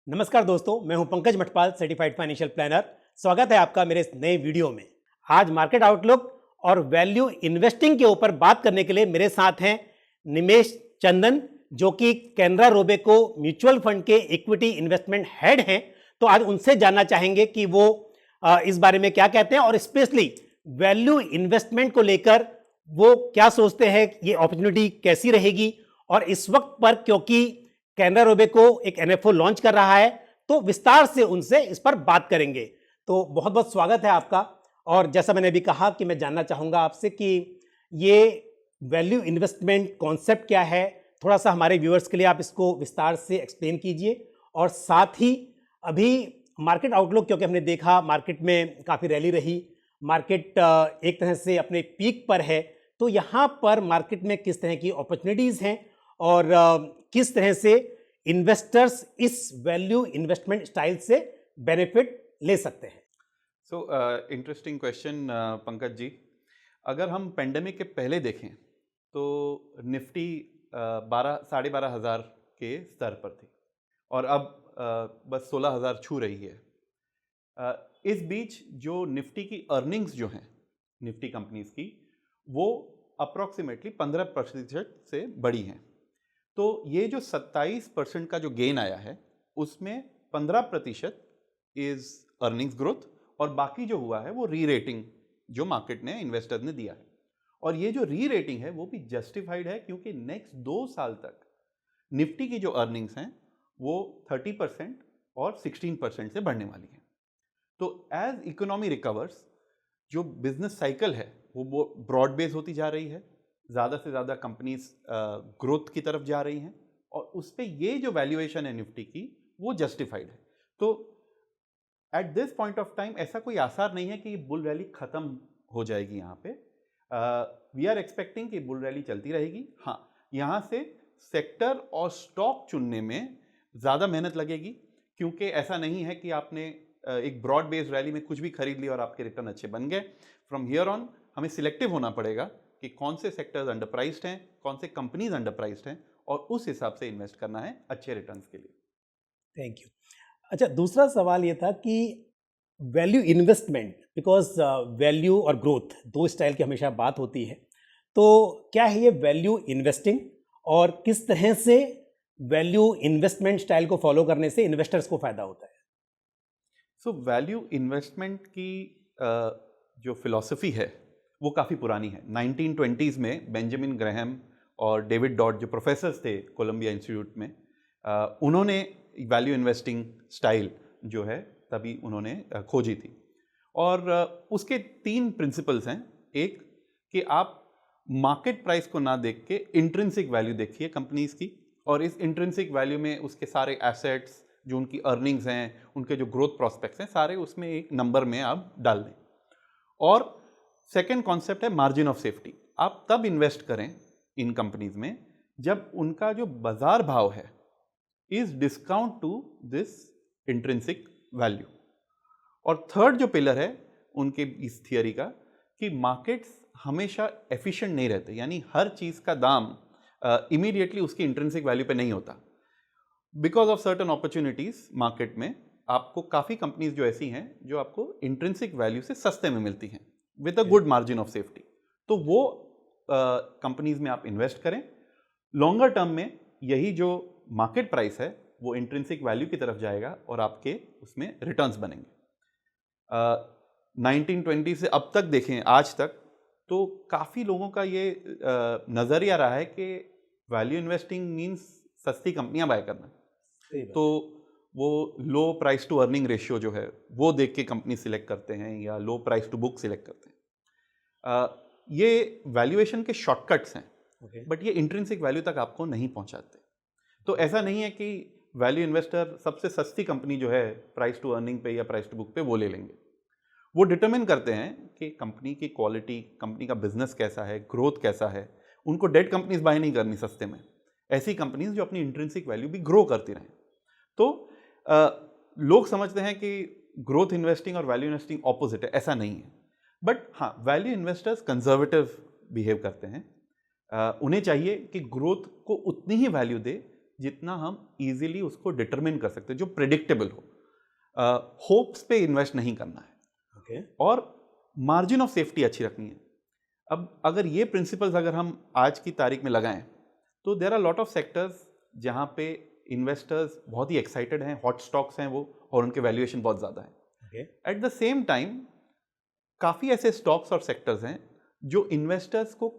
नमस्कार दोस्तों, मैं हूं Pankaj Mathpal, certified financial planner. स्वागत है आपका मेरे इस नए वीडियो में। आज मार्केट आउटलुक और वैल्यू इन्वेस्टिंग के ऊपर बात करने के लिए मेरे साथ हैं निमेश चंदन, जो कि कैनरा रोबेको म्यूचुअल फंड के इक्विटी इन्वेस्टमेंट हेड हैं। तो आज उनसे जानना चाहेंगे कि वो इस बारे में क्या कहते हैं और स्पेशली वैल्यू इन्वेस्टमेंट को लेकर वो क्या सोचते हैं, ये अपॉर्चुनिटी कैसी रहेगी। और इस वक्त पर क्योंकि कैनरा रोबेको एक एनएफओ लॉन्च कर रहा है, तो विस्तार से उनसे इस पर बात करेंगे। तो बहुत बहुत स्वागत है आपका। और जैसा मैंने अभी कहा कि मैं जानना चाहूंगा आपसे कि ये वैल्यू इन्वेस्टमेंट कॉन्सेप्ट क्या है, थोड़ा सा हमारे व्यूअर्स के लिए आप इसको विस्तार से एक्सप्लेन कीजिए। और साथ ही अभी मार्केट आउटलुक, क्योंकि हमने देखा मार्केट में काफ़ी रैली रही, मार्केट एक तरह से अपने पीक पर है, तो यहाँ पर मार्केट में किस तरह की अपॉर्चुनिटीज़ हैं और किस तरह से इन्वेस्टर्स इस वैल्यू इन्वेस्टमेंट स्टाइल से बेनिफिट ले सकते हैं। So interesting question Pankaj ji. अगर हम पेंडेमिक के पहले देखें तो निफ्टी 12,500 के स्तर पर थी और अब बस 16,000 छू रही है। इस बीच जो निफ्टी की अर्निंग्स जो हैं निफ्टी कंपनीज की, वो अप्रॉक्सीमेटली 15% से बढ़ी हैं। तो ये जो 27% का जो गेन आया है, उसमें 15% इज अर्निंग्स ग्रोथ और बाकी जो हुआ है वो री रेटिंग जो मार्केट ने इन्वेस्टर ने दिया है। और ये जो री रेटिंग है वो भी जस्टिफाइड है, क्योंकि नेक्स्ट 2 साल तक निफ्टी की जो अर्निंग्स हैं वो 30% और 16% से बढ़ने वाली हैं। तो एज इकोनॉमी रिकवर्स, जो बिजनेस साइकिल है वो ब्रॉड बेस होती जा रही है, ज़्यादा से ज़्यादा कंपनीज ग्रोथ की तरफ जा रही हैं और उस पर ये जो वैल्यूएशन है निफ्टी की वो जस्टिफाइड है। तो eight this point of time ऐसा कोई आसार नहीं है कि बुल रैली खत्म हो जाएगी। यहाँ पे वी आर एक्सपेक्टिंग कि बुल रैली चलती रहेगी। हाँ, यहाँ से सेक्टर और स्टॉक चुनने में ज़्यादा मेहनत लगेगी, क्योंकि ऐसा नहीं है कि आपने एक ब्रॉड बेस्ड रैली में कुछ भी खरीद लिया और आपके रिटर्न अच्छे बन गए। फ्रॉम हियर ऑन हमें सिलेक्टिव होना पड़ेगा कि कौन से सेक्टर्स अंडर प्राइस्ड हैं, कौन से कंपनीज अंडर प्राइस्ड हैं, और उस हिसाब से इन्वेस्ट करना है अच्छे रिटर्न्स के लिए। Thank you. अच्छा, दूसरा सवाल ये था कि वैल्यू इन्वेस्टमेंट, बिकॉज वैल्यू और ग्रोथ दो स्टाइल की हमेशा बात होती है, तो क्या है ये वैल्यू इन्वेस्टिंग और किस तरह से वैल्यू इन्वेस्टमेंट स्टाइल को फॉलो करने से इन्वेस्टर्स को फायदा होता है? सो वैल्यू इन्वेस्टमेंट की जो फिलॉसफी है वो काफ़ी पुरानी है। 1920s में बेंजामिन ग्राहम और डेविड डॉट, जो प्रोफेसर्स थे कोलंबिया इंस्टीट्यूट में, उन्होंने वैल्यू इन्वेस्टिंग स्टाइल जो है तभी उन्होंने खोजी थी। और उसके 3 प्रिंसिपल्स हैं। एक, कि आप मार्केट प्राइस को ना देख के इंट्रिंसिक वैल्यू देखिए कंपनीज की, और इस इंट्रिंसिक वैल्यू में उसके सारे एसेट्स, जो उनकी अर्निंग्स हैं, उनके जो ग्रोथ प्रोस्पेक्ट्स हैं, सारे उसमें एक नंबर में आप डाल दें। और सेकेंड कॉन्सेप्ट है मार्जिन ऑफ सेफ्टी। आप तब इन्वेस्ट करें इन कंपनीज में जब उनका जो बाजार भाव है is discount to this intrinsic value. और थर्ड जो पिलर है उनके इस थियरी का, कि मार्केट्स हमेशा एफिशिएंट नहीं रहते, यानी हर चीज का दाम इमीडिएटली उसकी इंट्रिंसिक वैल्यू पे नहीं होता। Because of certain opportunities market में आपको काफ़ी कंपनीज जो ऐसी हैं जो आपको इंट्रिंसिक वैल्यू से सस्ते में मिलती हैं with a good margin of safety, तो वो कंपनीज में आप इन्वेस्ट करें। लॉन्गर टर्म में यही जो मार्केट प्राइस है वो इंट्रिंसिक वैल्यू की तरफ जाएगा और आपके उसमें रिटर्न्स बनेंगे। 1920 से अब तक देखें आज तक, तो काफ़ी लोगों का ये नज़रिया रहा है कि वैल्यू इन्वेस्टिंग मीन्स सस्ती कंपनियां बाय करना। तो वो low price to earning ratio जो है वो देख के कंपनी सिलेक्ट करते हैं, या low price to book select करते हैं। ये वैल्यूएशन के शॉर्टकट्स हैं, बट ये इंट्रिंसिक वैल्यू तक आपको नहीं पहुंचाते। तो ऐसा नहीं है कि वैल्यू इन्वेस्टर सबसे सस्ती कंपनी जो है प्राइस टू अर्निंग पे या प्राइस टू बुक पे वो ले लेंगे। वो डिटरमिन करते हैं कि कंपनी की क्वालिटी, कंपनी का बिजनेस कैसा है, ग्रोथ कैसा है। उनको डेड कंपनीज बाय नहीं करनी सस्ते में, ऐसी कंपनीज जो अपनी इंट्रिंसिक वैल्यू भी ग्रो करती रहें। तो लोग समझते हैं कि ग्रोथ इन्वेस्टिंग और वैल्यू इन्वेस्टिंग ऑपोजिट है, ऐसा नहीं है। बट हाँ, वैल्यू इन्वेस्टर्स कंजर्वेटिव बिहेव करते हैं। उन्हें चाहिए कि ग्रोथ को उतनी ही वैल्यू दे जितना हम इजीली उसको डिटरमिन कर सकते हैं, जो प्रिडिक्टेबल हो। होप्स पे इन्वेस्ट नहीं करना है, ओके, और मार्जिन ऑफ सेफ्टी अच्छी रखनी है। अब अगर ये प्रिंसिपल्स अगर हम आज की तारीख में लगाएं तो there are lot of sectors जहां पे इन्वेस्टर्स बहुत ही एक्साइटेड हैं, हॉट स्टॉक्स हैं वो, और उनके वैल्यूएशन बहुत ज़्यादा है। Okay, at the same time काफ़ी ऐसे स्टॉक्स और सेक्टर्स हैं जो इन्वेस्टर्स को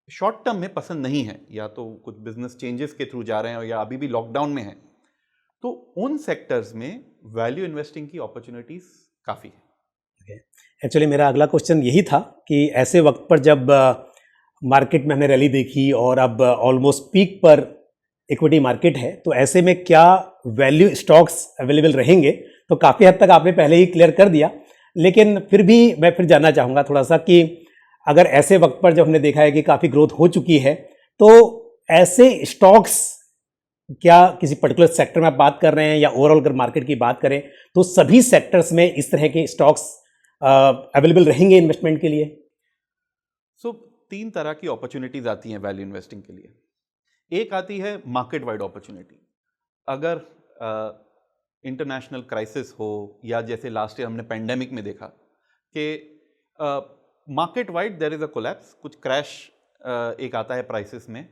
शॉर्ट टर्म में पसंद नहीं है, या तो कुछ बिजनेस चेंजेस के थ्रू जा रहे हैं या अभी भी लॉकडाउन में हैं, तो उन सेक्टर्स में वैल्यू इन्वेस्टिंग की अपॉर्चुनिटीज काफ़ी है। एक्चुअली मेरा अगला क्वेश्चन यही था कि ऐसे वक्त पर जब मार्केट में हमने रैली देखी और अब ऑलमोस्ट पीक पर इक्विटी मार्केट है, तो ऐसे में क्या वैल्यू स्टॉक्स अवेलेबल रहेंगे? तो काफ़ी हद तक आपने पहले ही क्लियर कर दिया, लेकिन फिर भी मैं फिर जानना चाहूँगा थोड़ा सा कि अगर ऐसे वक्त पर जब हमने देखा है कि काफ़ी ग्रोथ हो चुकी है, तो ऐसे स्टॉक्स क्या किसी पर्टिकुलर सेक्टर में आप बात कर रहे हैं या ओवरऑल अगर मार्केट की बात करें तो सभी सेक्टर्स में इस तरह के स्टॉक्स अवेलेबल रहेंगे इन्वेस्टमेंट के लिए? सो तीन तरह की अपॉर्चुनिटीज आती हैं वैल्यू इन्वेस्टिंग के लिए। एक आती है मार्केट वाइड अपॉर्चुनिटी। अगर इंटरनेशनल क्राइसिस हो, या जैसे लास्ट ईयर हमने पेंडेमिक में देखा कि market wide there is a collapse, कुछ क्रैश एक आता है प्राइसेस में,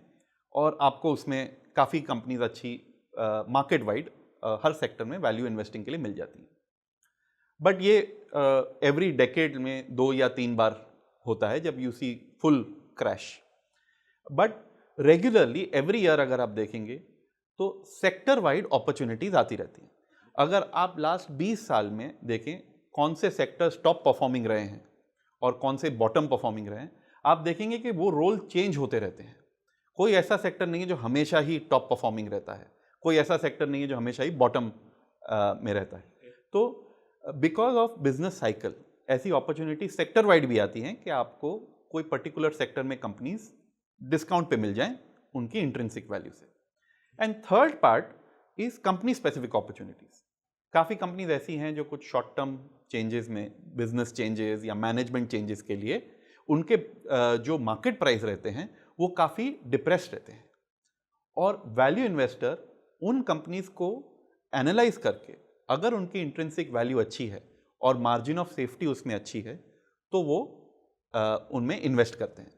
और आपको उसमें काफ़ी कंपनीज अच्छी मार्केट वाइड हर सेक्टर में वैल्यू इन्वेस्टिंग के लिए मिल जाती हैं। बट ये एवरी डेकेड में 2 या 3 बार होता है जब you see full crash. But regularly every year अगर आप देखेंगे तो सेक्टर वाइड अपॉर्चुनिटीज आती रहती हैं। अगर आप लास्ट 20 साल में देखें कौन से सेक्टर्स टॉप परफॉर्मिंग रहे हैं और कौन से बॉटम परफॉर्मिंग रहे हैं, आप देखेंगे कि वो रोल चेंज होते रहते हैं। कोई ऐसा सेक्टर नहीं है जो हमेशा ही टॉप परफॉर्मिंग रहता है, कोई ऐसा सेक्टर नहीं है जो हमेशा ही बॉटम में रहता है। तो बिकॉज ऑफ बिजनेस साइकिल ऐसी अपॉर्चुनिटी सेक्टर वाइड भी आती हैं कि आपको कोई पर्टिकुलर सेक्टर में कंपनीज डिस्काउंट पे मिल जाएं उनकी इंट्रिंसिक वैल्यू से। And third part is company specific opportunities. काफ़ी कंपनीज ऐसी हैं जो कुछ शॉर्ट टर्म चेंजेस में, बिजनेस चेंजेस या मैनेजमेंट चेंजेस के लिए उनके जो मार्केट प्राइस रहते हैं वो काफ़ी डिप्रेस्ड रहते हैं, और वैल्यू इन्वेस्टर उन कंपनीज को एनालाइज करके अगर उनकी इंट्रिंसिक वैल्यू अच्छी है और मार्जिन ऑफ सेफ्टी उसमें अच्छी है तो वो उनमें इन्वेस्ट करते हैं।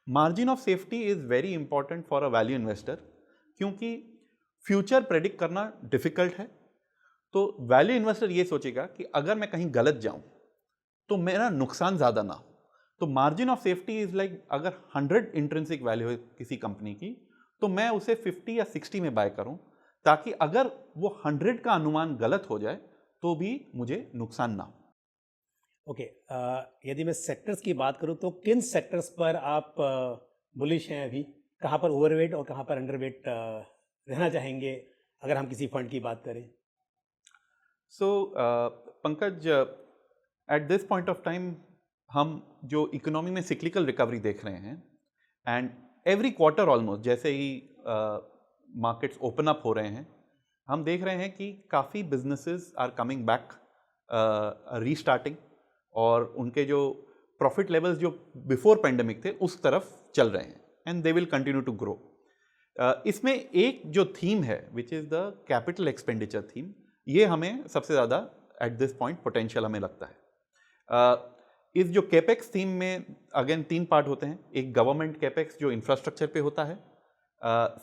Margin of safety is very important for a value investor, क्योंकि फ्यूचर प्रेडिक्ट करना डिफिकल्ट है। तो वैल्यू इन्वेस्टर ये सोचेगा कि अगर मैं कहीं गलत जाऊं तो मेरा नुकसान ज़्यादा ना हो। तो margin of safety is like, अगर 100 इंट्रिंसिक वैल्यू है किसी कंपनी की तो मैं उसे 50 या 60 में बाय करूं, ताकि अगर वो 100 का अनुमान गलत हो जाए तो भी मुझे नुकसान ना हो। ओके, यदि मैं सेक्टर्स की बात करूं तो किन सेक्टर्स पर आप बुलिश हैं अभी? कहां पर ओवरवेट और कहां पर अंडरवेट रहना चाहेंगे अगर हम किसी फंड की बात करें? So Pankaj, at this point of time हम जो इकोनॉमी में सिक्लिकल रिकवरी देख रहे हैं, एंड एवरी क्वार्टर ऑलमोस्ट जैसे ही मार्केट्स ओपन अप हो रहे हैं, हम देख रहे हैं कि काफ़ी businesses are coming back, restarting, और उनके जो प्रॉफिट लेवल्स जो बिफोर पेंडेमिक थे उस तरफ चल रहे हैं, and they will continue to grow. इसमें एक जो थीम है which is the capital expenditure theme, ये हमें सबसे ज़्यादा एट दिस पॉइंट पोटेंशियल हमें लगता है। इस जो कैपेक्स थीम में अगेन 3 पार्ट होते हैं। एक गवर्नमेंट कैपेक्स जो इंफ्रास्ट्रक्चर पे होता है,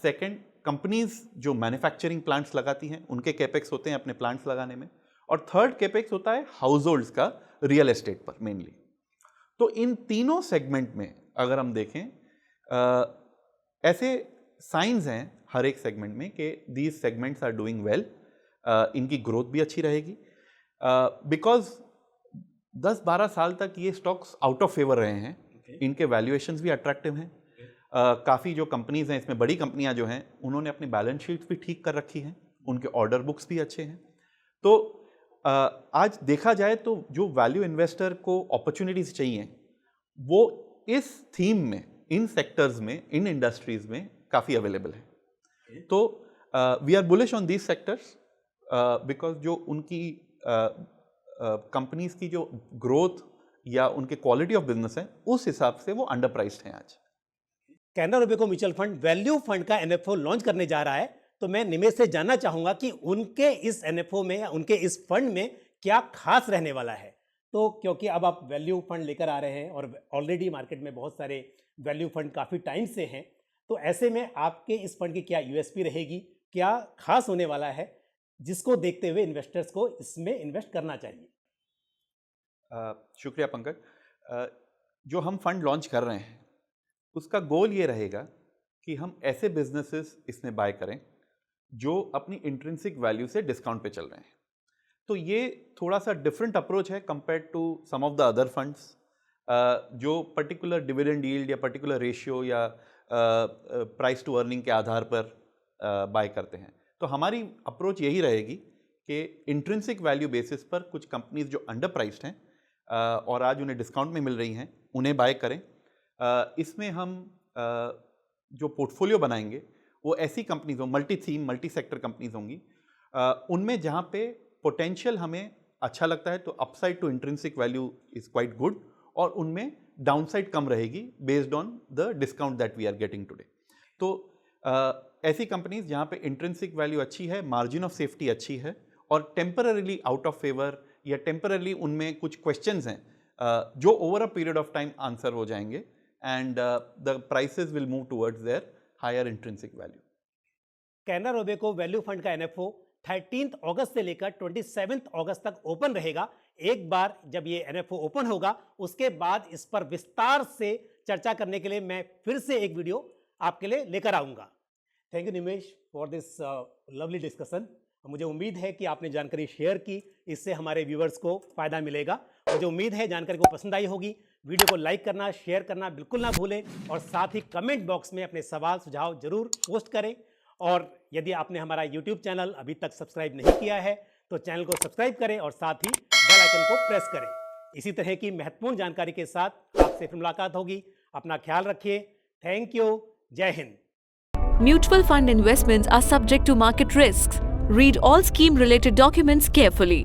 सेकंड कंपनीज जो मैन्युफैक्चरिंग प्लांट्स लगाती हैं उनके कैपेक्स होते हैं अपने प्लांट्स लगाने में, और थर्ड कैपेक्स होता है हाउस होल्ड्स का रियल एस्टेट पर मेनली। तो इन तीनों सेगमेंट में अगर हम देखें, ऐसे साइंस हैं हर एक सेगमेंट में कि these segments are doing well, इनकी ग्रोथ भी अच्छी रहेगी, बिकॉज 10-12 साल तक ये स्टॉक्स आउट ऑफ फेवर रहे हैं। इनके वैल्यूएशंस भी अट्रैक्टिव हैं। काफ़ी जो कंपनीज हैं इसमें, बड़ी कंपनियां जो हैं, उन्होंने अपनी बैलेंस शीट्स भी ठीक कर रखी हैं, उनके ऑर्डर बुक्स भी अच्छे हैं। तो आज देखा जाए तो जो वैल्यू इन्वेस्टर को अपॉर्चुनिटीज चाहिए वो इस थीम में, इन सेक्टर्स में, इन इंडस्ट्रीज में काफ़ी अवेलेबल है। तो we are bullish on these sectors because जो उनकी कंपनीज की जो ग्रोथ या उनके क्वालिटी ऑफ बिजनेस है उस हिसाब से वो अंडर प्राइस्ड हैं आज। Canara Robeco mutual fund value fund का एनएफओ लॉन्च करने जा रहा है, तो मैं निमेश से जानना चाहूंगा कि उनके इस एनएफओ में या उनके इस फंड में क्या खास रहने वाला है। तो क्योंकि अब आप वैल्यू फंड लेकर आ रहे हैं और ऑलरेडी मार्केट में बहुत सारे वैल्यू फंड काफ़ी टाइम से हैं, तो ऐसे में आपके इस फंड की क्या यूएसपी रहेगी, क्या खास होने वाला है जिसको देखते हुए इन्वेस्टर्स को इसमें इन्वेस्ट करना चाहिए? शुक्रिया पंकज। जो हम फंड लॉन्च कर रहे हैं उसका गोल ये रहेगा कि हम ऐसे बिजनेसेस इसमें बाय करें जो अपनी इंट्रिंसिक वैल्यू से डिस्काउंट पे चल रहे हैं। तो ये थोड़ा सा डिफरेंट अप्रोच है compared to some of the other funds जो पर्टिकुलर डिविडेंड यील्ड या पर्टिकुलर रेशियो या प्राइस टू अर्निंग के आधार पर बाय करते हैं। तो हमारी अप्रोच यही रहेगी कि इंट्रिंसिक वैल्यू बेसिस पर कुछ कंपनीज जो अंडर प्राइस्ड हैं और आज उन्हें डिस्काउंट में मिल रही हैं उन्हें बाय करें। इसमें हम जो पोर्टफोलियो बनाएंगे वो ऐसी कंपनीज हो, multi theme multi sector companies होंगी, उनमें जहाँ पे पोटेंशियल हमें अच्छा लगता है तो upside to intrinsic value is quite good, और उनमें डाउनसाइड कम रहेगी based on the discount that we are getting today. तो ऐसी कंपनीज जहाँ पे इंट्रिंसिक वैल्यू अच्छी है, मार्जिन ऑफ सेफ्टी अच्छी है और टेम्पररीली आउट ऑफ फेवर या टेम्पररीली उनमें कुछ क्वेश्चंस हैं जो over a period of time answer हो जाएंगे and the prices will move towards their higher intrinsic value. Canara Robeco value fund का एनएफओ 13 अगस्त से लेकर 27 अगस्त तक ओपन रहेगा। एक बार जब ये एनएफओ ओपन होगा उसके बाद इस पर विस्तार से चर्चा करने के लिए मैं फिर से एक वीडियो आपके लिए लेकर आऊंगा। Thank you Nimesh for this lovely discussion. मुझे उम्मीद है कि आपने जानकारी शेयर की, इससे हमारे व्यूअर्स को फायदा मिलेगा। मुझे उम्मीद है जानकारी को पसंद आई होगी। वीडियो को लाइक करना, शेयर करना बिल्कुल ना भूलें और साथ ही कमेंट बॉक्स में अपने सवाल सुझाव जरूर पोस्ट करें। और यदि आपने हमारा यूट्यूब चैनल अभी तक सब्सक्राइब नहीं किया है तो चैनल को सब्सक्राइब करें और साथ ही बेल आइकन को प्रेस करें। इसी तरह की महत्वपूर्ण जानकारी के साथ आपसे फिर मुलाकात होगी। अपना ख्याल रखिए। Thank you. जय Hind. Mutual fund investments are subject to market risks. Read all scheme related documents carefully.